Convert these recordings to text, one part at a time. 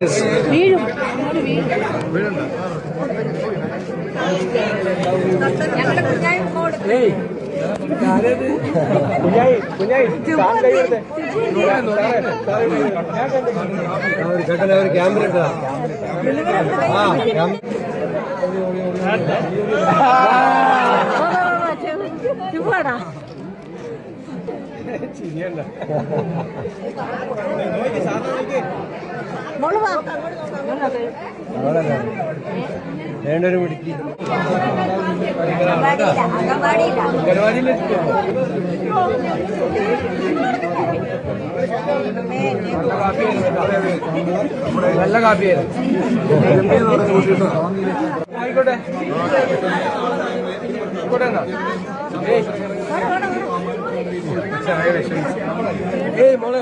വീഴും വീഴുണ്ട ക്യാമറ ചുമ്മാടാ ചിരിയണ്ട വേണ്ടൊരു പിടിക്ക് നല്ല കാപ്പി ആയിക്കോട്ടെ ഏയ് മോളെ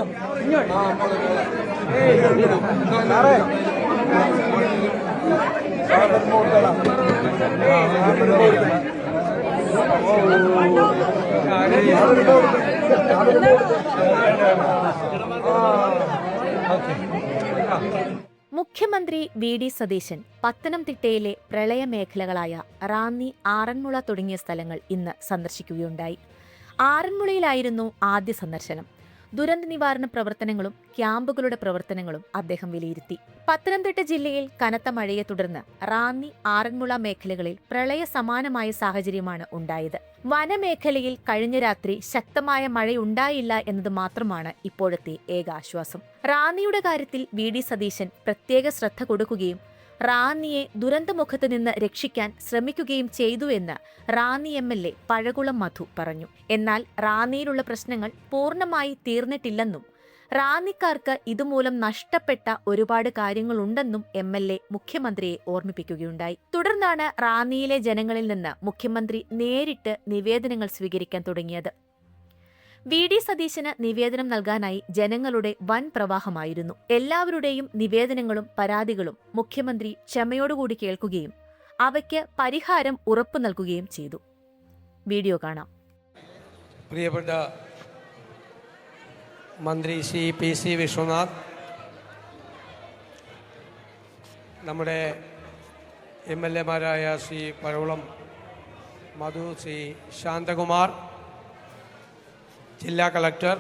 മുഖ്യമന്ത്രി വി ഡി സതീശൻ പത്തനംതിട്ടയിലെ പ്രളയമേഖലകളായ റാന്നി, ആറന്മുള തുടങ്ങിയ സ്ഥലങ്ങൾ ഇന്ന് സന്ദർശിക്കുകയുണ്ടായി. ആറന്മുളയിലായിരുന്നു ആദ്യ സന്ദർശനം. ദുരന്ത നിവാരണ പ്രവർത്തനങ്ങളും ക്യാമ്പുകളുടെ പ്രവർത്തനങ്ങളും അദ്ദേഹം വിലയിരുത്തി. പത്തനംതിട്ട ജില്ലയിൽ കനത്ത മഴയെ തുടർന്ന് റാന്നി, ആറന്മുള മേഖലകളിൽ പ്രളയ സമാനമായ സാഹചര്യമാണ് ഉണ്ടായത്. വനമേഖലയിൽ കഴിഞ്ഞ രാത്രി ശക്തമായ മഴയുണ്ടായില്ല എന്നത് മാത്രമാണ് ഇപ്പോഴത്തെ ഏക ആശ്വാസം. റാന്നിയുടെ കാര്യത്തിൽ വി ഡി സതീശൻ പ്രത്യേക ശ്രദ്ധ കൊടുക്കുകയും റാന്നിയെ ദുരന്തമുഖത്ത് നിന്ന് രക്ഷിക്കാൻ ശ്രമിക്കുകയും ചെയ്തുവെന്ന് റാന്നി MLA പഴകുളം മധു പറഞ്ഞു. എന്നാൽ റാന്നിയിലുള്ള പ്രശ്നങ്ങൾ പൂർണ്ണമായി തീർന്നിട്ടില്ലെന്നും റാന്നിക്കാർക്ക് ഇതുമൂലം നഷ്ടപ്പെട്ട ഒരുപാട് കാര്യങ്ങളുണ്ടെന്നും MLA മുഖ്യമന്ത്രിയെ ഓർമ്മിപ്പിക്കുകയുണ്ടായി. തുടർന്നാണ് റാന്നിയിലെ ജനങ്ങളിൽ നിന്ന് മുഖ്യമന്ത്രി നേരിട്ട് നിവേദനങ്ങൾ സ്വീകരിക്കാൻ തുടങ്ങിയത്. വി ഡി സതീശന് നിവേദനം നൽകാനായി ജനങ്ങളുടെ വൻ പ്രവാഹമായിരുന്നു. എല്ലാവരുടെയും നിവേദനങ്ങളും പരാതികളും മുഖ്യമന്ത്രി ക്ഷമയോടുകൂടി കേൾക്കുകയും അവയ്ക്ക് പരിഹാരം ഉറപ്പു നൽകുകയും ചെയ്തു. വീഡിയോ കാണാം. പ്രിയപ്പെട്ട മന്ത്രി ശ്രീ PC വിശ്വനാഥ്, നമ്മുടെ MLA മാരായ ശ്രീ പഴകുളം മധു, ശ്രീ ശാന്തകുമാർ, ജില്ലാ കളക്ടർ,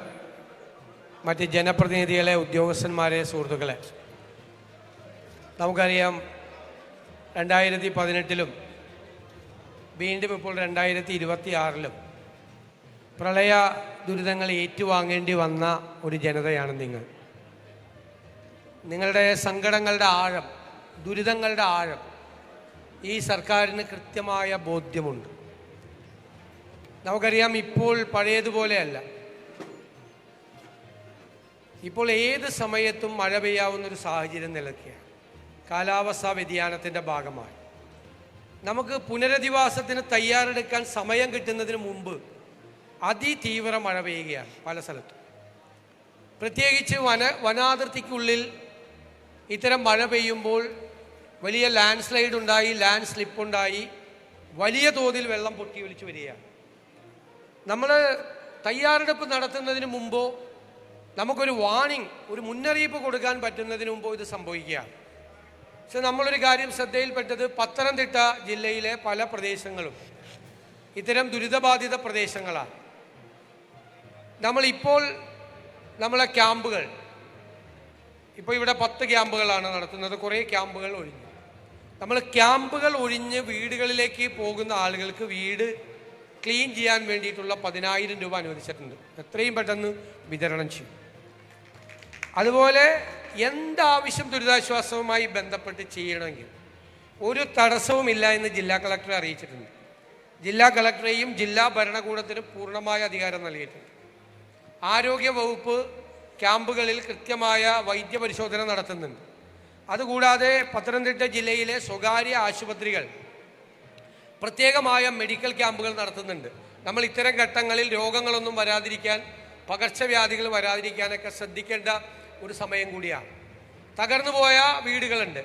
മറ്റ് ജനപ്രതിനിധികളെ, ഉദ്യോഗസ്ഥന്മാരെ, സുഹൃത്തുക്കളെ, നമുക്കറിയാം 2018-ലും വീണ്ടും ഇപ്പോൾ 2026-ലും പ്രളയ ദുരിതങ്ങൾ ഏറ്റുവാങ്ങേണ്ടി വന്ന ഒരു ജനതയാണ് നിങ്ങൾ. നിങ്ങളുടെ സങ്കടങ്ങളുടെ ആഴം, ദുരിതങ്ങളുടെ ആഴം ഈ സർക്കാരിന് കൃത്യമായ ബോധ്യമുണ്ട്. നമുക്കറിയാം, ഇപ്പോൾ പഴയതുപോലെയല്ല. ഇപ്പോൾ ഏത് സമയത്തും മഴ പെയ്യാവുന്നൊരു സാഹചര്യം നിലയ്ക്കുകയാണ്. കാലാവസ്ഥാ വ്യതിയാനത്തിൻ്റെ ഭാഗമായി നമുക്ക് പുനരധിവാസത്തിന് തയ്യാറെടുക്കാൻ സമയം കിട്ടുന്നതിന് മുമ്പ് അതിതീവ്ര മഴ പെയ്യുകയാണ് പല സ്ഥലത്തും. പ്രത്യേകിച്ച് വനാതിർത്തിക്കുള്ളിൽ ഇത്തരം മഴ പെയ്യുമ്പോൾ വലിയ ലാൻഡ് സ്ലൈഡ് ഉണ്ടായി, ലാൻഡ് സ്ലിപ്പുണ്ടായി, വലിയ തോതിൽ വെള്ളം പൊട്ടി ഒലിച്ചു വരികയാണ്. നമ്മൾ തയ്യാറെടുപ്പ് നടത്തുന്നതിന് മുമ്പോ നമുക്കൊരു വാർണിംഗ്, ഒരു മുന്നറിയിപ്പ് കൊടുക്കാൻ പറ്റുന്നതിന് മുമ്പോ ഇത് സംഭവിക്കുകയാണ്. പക്ഷെ നമ്മളൊരു കാര്യം ശ്രദ്ധയിൽപ്പെട്ടത്, പത്തനംതിട്ട ജില്ലയിലെ പല പ്രദേശങ്ങളും ഇത്തരം ദുരിതബാധിത പ്രദേശങ്ങളാണ്. നമ്മളിപ്പോൾ നമ്മളെ ക്യാമ്പുകൾ, ഇപ്പോൾ ഇവിടെ 10 ക്യാമ്പുകളാണ് നടത്തുന്നത്. കുറേ ക്യാമ്പുകൾ ഒഴിഞ്ഞു. നമ്മൾ ക്യാമ്പുകൾ ഒഴിഞ്ഞ് വീടുകളിലേക്ക് പോകുന്ന ആളുകൾക്ക് വീട് ക്ലീൻ ചെയ്യാൻ വേണ്ടിയിട്ടുള്ള 10,000 രൂപ അനുവദിച്ചിട്ടുണ്ട്. എത്രയും പെട്ടെന്ന് വിതരണം ചെയ്യും. അതുപോലെ എന്താവശ്യം ദുരിതാശ്വാസവുമായി ബന്ധപ്പെട്ട് ചെയ്യണമെങ്കിൽ ഒരു തടസ്സവുമില്ല എന്ന് ജില്ലാ കളക്ടറെ അറിയിച്ചിട്ടുണ്ട്. ജില്ലാ കളക്ടറെയും ജില്ലാ ഭരണകൂടത്തിനും പൂർണ്ണമായ അധികാരം നൽകിയിട്ടുണ്ട്. ആരോഗ്യ വകുപ്പ് ക്യാമ്പുകളിൽ കൃത്യമായ വൈദ്യപരിശോധന നടത്തുന്നുണ്ട്. അതുകൂടാതെ പത്തനംതിട്ട ജില്ലയിലെ സ്വകാര്യ ആശുപത്രികൾ പ്രത്യേകമായ മെഡിക്കൽ ക്യാമ്പുകൾ നടത്തുന്നുണ്ട്. നമ്മൾ ഇത്തരം ഘട്ടങ്ങളിൽ രോഗങ്ങളൊന്നും വരാതിരിക്കാൻ, പകർച്ചവ്യാധികൾ വരാതിരിക്കാനൊക്കെ ശ്രദ്ധിക്കേണ്ട ഒരു സമയം കൂടിയാണ്. തകർന്നു പോയ വീടുകളുണ്ട്.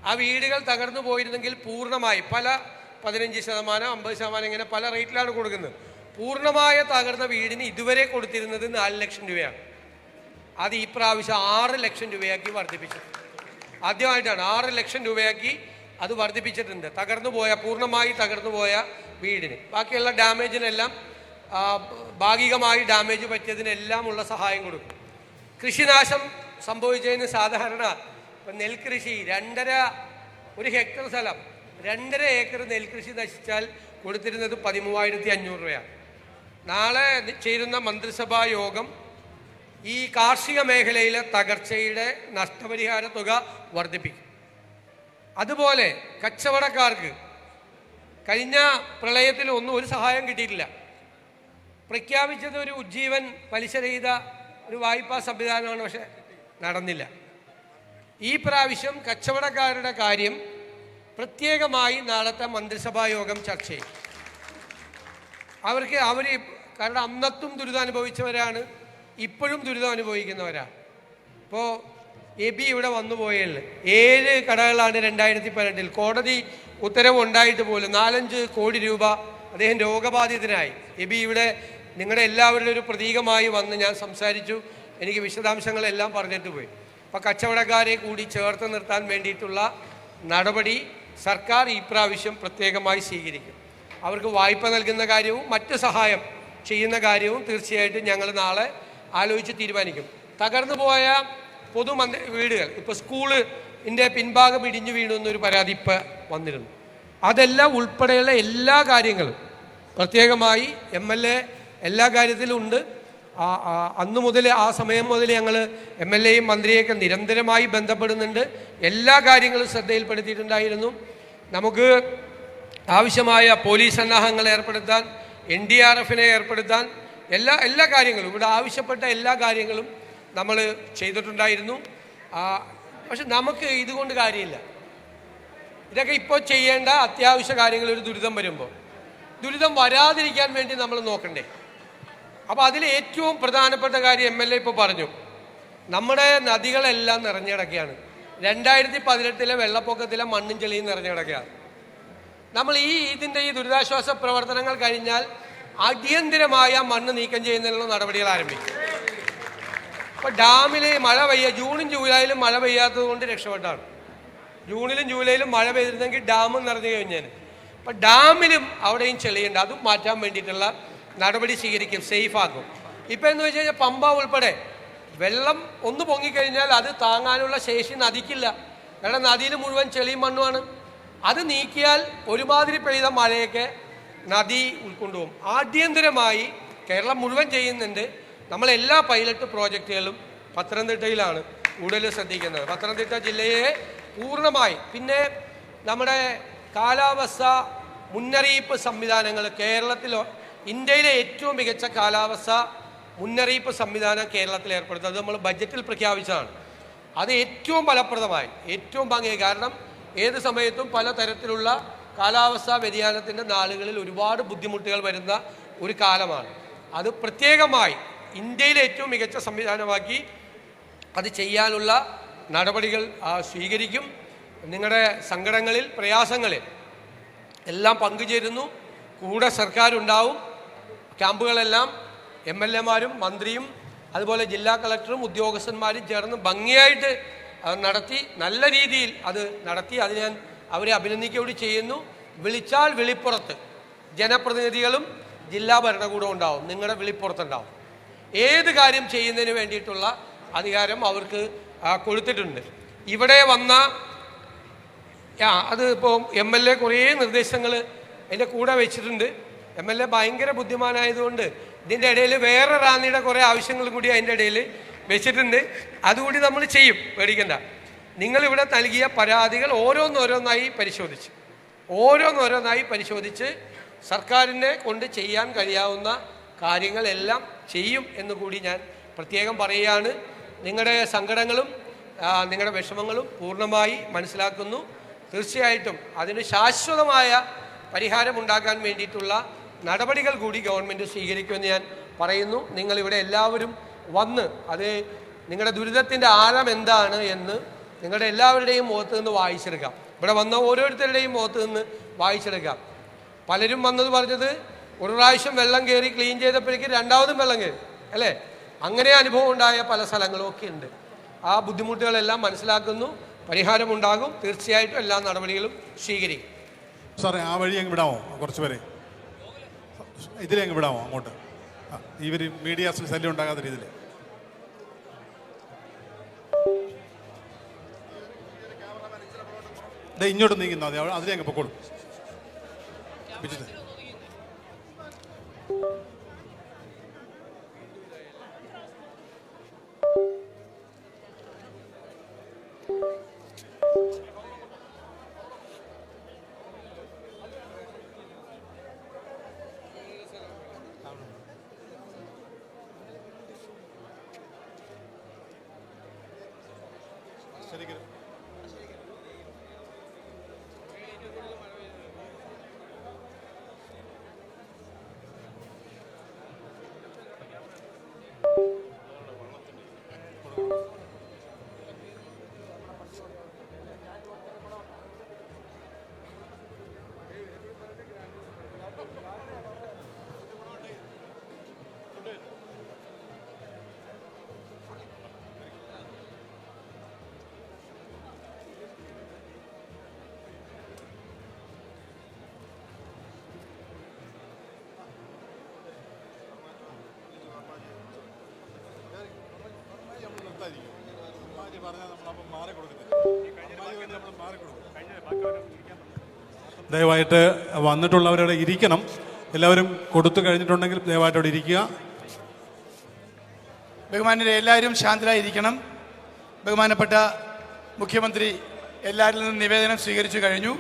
ആ വീടുകൾ തകർന്നു പോയിരുന്നെങ്കിൽ പൂർണ്ണമായി 15%, 50% ഇങ്ങനെ പല റേറ്റിലാണ് കൊടുക്കുന്നത്. പൂർണ്ണമായ തകർന്ന വീടിന് ഇതുവരെ കൊടുത്തിരുന്നത് 4 ലക്ഷം രൂപയാണ്. അത് ഈ പ്രാവശ്യം 6 ലക്ഷം രൂപയാക്കി വർദ്ധിപ്പിച്ചു. ആദ്യമായിട്ടാണ് 6 ലക്ഷം രൂപയാക്കി അത് വർദ്ധിപ്പിച്ചിട്ടുണ്ട്. പൂർണ്ണമായി തകർന്നു പോയ വീടിന്. ബാക്കിയുള്ള ഡാമേജിനെല്ലാം ഭാഗികമായി ഡാമേജ് പറ്റിയതിനെല്ലാം ഉള്ള സഹായം കൊടുക്കും. കൃഷിനാശം സംഭവിച്ചതിന് സാധാരണ ഇപ്പം നെൽകൃഷി 1 ഹെക്ടർ സ്ഥലം 2.5 ഏക്കർ നെൽകൃഷി നശിച്ചാൽ കൊടുത്തിരുന്നത് 13,500 രൂപയാണ്. നാളെ ചേരുന്ന മന്ത്രിസഭാ യോഗം ഈ കാർഷിക മേഖലയിലെ തകർച്ചയുടെ നഷ്ടപരിഹാര തുക വർദ്ധിപ്പിക്കും. അതുപോലെ കച്ചവടക്കാർക്ക് കഴിഞ്ഞ പ്രളയത്തിൽ ഒരു സഹായം കിട്ടിയിട്ടില്ല. പ്രഖ്യാപിച്ചത് ഒരു ഉജ്ജീവൻ പലിശരഹിത ഒരു വായ്പാ സംവിധാനമാണ്, പക്ഷെ നടന്നില്ല. ഈ പ്രാവശ്യം കച്ചവടക്കാരുടെ കാര്യം പ്രത്യേകമായി നാളത്തെ മന്ത്രിസഭാ യോഗം ചർച്ച ചെയ്യും. അവർ കാരണം അന്നത്തും ദുരിതം അനുഭവിച്ചവരാണ്, ഇപ്പോഴും ദുരിതം അനുഭവിക്കുന്നവരാണ്. ഇപ്പോൾ എബി ഇവിടെ വന്നു പോയതിൽ 7 കടകളാണ് 2018 കോടതി ഉത്തരവ് ഉണ്ടായിട്ട് പോലും 4-5 കോടി രൂപ അദ്ദേഹം രോഗബാധിതനായി. എബി ഇവിടെ നിങ്ങളുടെ എല്ലാവരുടെ ഒരു പ്രതീകമായി വന്ന് ഞാൻ സംസാരിച്ചു, എനിക്ക് വിശദാംശങ്ങളെല്ലാം പറഞ്ഞിട്ട് പോയി. അപ്പോൾ കച്ചവടക്കാരെ കൂടി ചേർത്ത് നിർത്താൻ വേണ്ടിയിട്ടുള്ള നടപടി സർക്കാർ ഈ പ്രാവശ്യം പ്രത്യേകമായി സ്വീകരിക്കും. അവർക്ക് വായ്പ നൽകുന്ന കാര്യവും മറ്റ് സഹായം ചെയ്യുന്ന കാര്യവും തീർച്ചയായിട്ടും ഞങ്ങൾ നാളെ ആലോചിച്ച് തീരുമാനിക്കും. തകർന്നു പോയ വീടുകൾ, ഇപ്പോൾ സ്കൂളിൻ്റെ പിൻഭാഗം ഇടിഞ്ഞു വീണു എന്നൊരു പരാതി ഇപ്പോൾ വന്നിരുന്നു. അതെല്ലാം ഉൾപ്പെടെയുള്ള എല്ലാ കാര്യങ്ങളും പ്രത്യേകമായി MLA എല്ലാ കാര്യത്തിലും ഉണ്ട്. അന്ന് മുതൽ ആ സമയം മുതൽ ഞങ്ങൾ MLAയും മന്ത്രിയെയൊക്കെ നിരന്തരമായി ബന്ധപ്പെടുന്നുണ്ട്. എല്ലാ കാര്യങ്ങളും ശ്രദ്ധയിൽപ്പെടുത്തിയിട്ടുണ്ടായിരുന്നു. നമുക്ക് ആവശ്യമായ പോലീസ് സന്നാഹങ്ങൾ ഏർപ്പെടുത്താൻ, NDRFനെ ഏർപ്പെടുത്താൻ എല്ലാ കാര്യങ്ങളും ഇവിടെ ആവശ്യപ്പെട്ട എല്ലാ കാര്യങ്ങളും നമ്മൾ ചെയ്തിട്ടുണ്ടായിരുന്നു. പക്ഷെ നമുക്ക് ഇതുകൊണ്ട് കാര്യമില്ല. ഇതൊക്കെ ഇപ്പോൾ ചെയ്യേണ്ട അത്യാവശ്യ കാര്യങ്ങൾ. ഒരു ദുരിതം വരുമ്പോൾ ദുരിതം വരാതിരിക്കാൻ വേണ്ടി നമ്മൾ നോക്കണ്ടേ? അപ്പോൾ അതിൽ ഏറ്റവും പ്രധാനപ്പെട്ട കാര്യം MLA ഇപ്പോൾ പറഞ്ഞു, നമ്മുടെ നദികളെല്ലാം നിറഞ്ഞു കിടക്കുകയാണ്. 2018 വെള്ളപ്പൊക്കത്തിലെ മണ്ണും ചെളിയും നിറഞ്ഞു കിടക്കുകയാണ്. നമ്മൾ ഇതിൻ്റെ ദുരിതാശ്വാസ പ്രവർത്തനങ്ങൾ കഴിഞ്ഞാൽ അടിയന്തിരമായ മണ്ണ് നീക്കം ചെയ്യുന്നതിനുള്ള നടപടികൾ ആരംഭിക്കും. ഇപ്പോൾ ഡാമിൽ മഴ ജൂണും ജൂലൈയിലും മഴ പെയ്യാത്തത് കൊണ്ട് രക്ഷപ്പെട്ടാണ്. ജൂണിലും ജൂലൈയിലും മഴ പെയ്തിരുന്നെങ്കിൽ ഡാമും നിറഞ്ഞു കഴിഞ്ഞാൽ. അപ്പം ഡാമിലും അവിടെയും ചെളിയുണ്ട്, അതും മാറ്റാൻ വേണ്ടിയിട്ടുള്ള നടപടി സ്വീകരിക്കും, സേഫാക്കും. ഇപ്പം എന്ന് വെച്ച് കഴിഞ്ഞാൽ പമ്പ ഉൾപ്പെടെ വെള്ളം ഒന്ന് പൊങ്ങിക്കഴിഞ്ഞാൽ അത് താങ്ങാനുള്ള ശേഷി നദിക്കില്ല. കാരണം നദിയിൽ മുഴുവൻ ചെളിയും മണ്ണുമാണ്. അത് നീക്കിയാൽ ഒരുമാതിരി പെയ്ത മഴയൊക്കെ നദി ഉൾക്കൊണ്ടുപോകും. ആഭ്യന്തരമായി കേരളം മുഴുവൻ ചെയ്യുന്നുണ്ട്. നമ്മളെല്ലാ പൈലറ്റ് പ്രോജക്റ്റുകളും പത്തനംതിട്ടയിലാണ് കൂടുതൽ ശ്രദ്ധിക്കുന്നത്. പത്തനംതിട്ട ജില്ലയെ പൂർണ്ണമായി. പിന്നെ നമ്മുടെ കാലാവസ്ഥ മുന്നറിയിപ്പ് സംവിധാനങ്ങൾ ഇന്ത്യയിലെ ഏറ്റവും മികച്ച കാലാവസ്ഥ മുന്നറിയിപ്പ് സംവിധാനം കേരളത്തിൽ ഏർപ്പെടുത്തുന്നത് നമ്മൾ ബഡ്ജറ്റിൽ പ്രഖ്യാപിച്ചതാണ്. അത് ഏറ്റവും ഫലപ്രദമായി, ഏറ്റവും ഭംഗിയായി. കാരണം ഏത് സമയത്തും പലതരത്തിലുള്ള കാലാവസ്ഥാ വ്യതിയാനത്തിൻ്റെ നാളുകളിൽ ഒരുപാട് ബുദ്ധിമുട്ടുകൾ വരുന്ന ഒരു കാലമാണ്. അത് പ്രത്യേകമായി ഇന്ത്യയിലെ ഏറ്റവും മികച്ച സംവിധാനമാക്കി അത് ചെയ്യാനുള്ള നടപടികൾ സ്വീകരിക്കും. നിങ്ങളുടെ സങ്കടങ്ങളിൽ, പ്രയാസങ്ങളിൽ എല്ലാം പങ്കുചേരുന്നു. കൂടെ സർക്കാരുണ്ടാവും. ക്യാമ്പുകളെല്ലാം MLAമാരും മന്ത്രിയും അതുപോലെ ജില്ലാ കളക്ടറും ഉദ്യോഗസ്ഥന്മാരും ചേർന്ന് ഭംഗിയായിട്ട് നടത്തി, നല്ല രീതിയിൽ അത് നടത്തി. അത് ഞാൻ അവരെ അഭിനന്ദിക്കുകയോട് ചെയ്യുന്നു. വിളിച്ചാൽ വിളിപ്പുറത്ത് ജനപ്രതിനിധികളും ജില്ലാ ഭരണകൂടവും ഉണ്ടാവും, നിങ്ങളുടെ വിളിപ്പുറത്തുണ്ടാവും. ഏത് കാര്യം ചെയ്യുന്നതിന് വേണ്ടിയിട്ടുള്ള അധികാരം അവർക്ക് കൊടുത്തിട്ടുണ്ട്. ഇവിടെ വന്ന അത് ഇപ്പോൾ MLA കുറേ നിർദ്ദേശങ്ങൾ അതിൻ്റെ കൂടെ വെച്ചിട്ടുണ്ട്. MLA ഭയങ്കര ബുദ്ധിമാനായതുകൊണ്ട് ഇതിൻ്റെ ഇടയിൽ വേറെ റാന്നിയുടെ കുറേ ആവശ്യങ്ങളും കൂടി അതിൻ്റെ ഇടയിൽ വെച്ചിട്ടുണ്ട്. അതുകൂടി നമ്മൾ ചെയ്യും, പേടിക്കണ്ട. നിങ്ങളിവിടെ നൽകിയ പരാതികൾ ഓരോന്നോരോന്നായി പരിശോധിച്ച് സർക്കാരിനെ കൊണ്ട് ചെയ്യാൻ കഴിയാവുന്ന കാര്യങ്ങളെല്ലാം ചെയ്യും എന്നുകൂടി ഞാൻ പ്രത്യേകം പറയുകയാണ്. നിങ്ങളുടെ സങ്കടങ്ങളും നിങ്ങളുടെ വിഷമങ്ങളും പൂർണ്ണമായി മനസ്സിലാക്കുന്നു. തീർച്ചയായിട്ടും അതിന് ശാശ്വതമായ പരിഹാരമുണ്ടാക്കാൻ വേണ്ടിയിട്ടുള്ള നടപടികൾ കൂടി ഗവൺമെൻറ് സ്വീകരിക്കുമെന്ന് ഞാൻ പറയുന്നു. നിങ്ങളിവിടെ എല്ലാവരും വന്ന് അത് നിങ്ങളുടെ ദുരിതത്തിൻ്റെ ആഴം എന്താണ് എന്ന് നിങ്ങളുടെ എല്ലാവരുടെയും മുഖത്ത് നിന്ന് വായിച്ചെടുക്കാം. ഇവിടെ വന്ന ഓരോരുത്തരുടെയും മുഖത്ത് നിന്ന് വായിച്ചെടുക്കാം. പലരും വന്നത് പറഞ്ഞത് ഒരു പ്രാവശ്യം വെള്ളം കയറി ക്ലീൻ ചെയ്തപ്പോഴേക്ക് രണ്ടാമതും വെള്ളം കയറി, അല്ലേ? അങ്ങനെ അനുഭവം ഉണ്ടായ പല സ്ഥലങ്ങളും ഒക്കെ ഉണ്ട്. ആ ബുദ്ധിമുട്ടുകളെല്ലാം മനസ്സിലാക്കുന്നു. പരിഹാരമുണ്ടാകും. തീർച്ചയായിട്ടും എല്ലാ നടപടികളും സ്വീകരിക്കും. സാറേ ആ വഴി അങ്ങ് വിടാമോ? കുറച്ച് പേരെ ഇതിലേ അങ്ങ് വിടാമോ അങ്ങോട്ട്? ഇവർ മീഡിയാസിന് ശല്യം ഉണ്ടാകാത്ത രീതിയിൽ. ഇങ്ങോട്ട് നീങ്ങുന്ന മതി, അതിലേ അങ്ങ് പൊക്കോളും. ശരിക്കും ദയവായിട്ട് വന്നിട്ടുള്ളവരവിടെ ഇരിക്കണം. എല്ലാവരും കൊടുത്തു കഴിഞ്ഞിട്ടുണ്ടെങ്കിൽ ദയവായിട്ട് അവിടെ ഇരിക്കുക. ബഹുമാന്യരെ എല്ലാവരും ശാന്തരായിരിക്കണം. ബഹുമാനപ്പെട്ട മുഖ്യമന്ത്രി എല്ലാവരിൽ നിന്നും നിവേദനം സ്വീകരിച്ചു കഴിഞ്ഞു.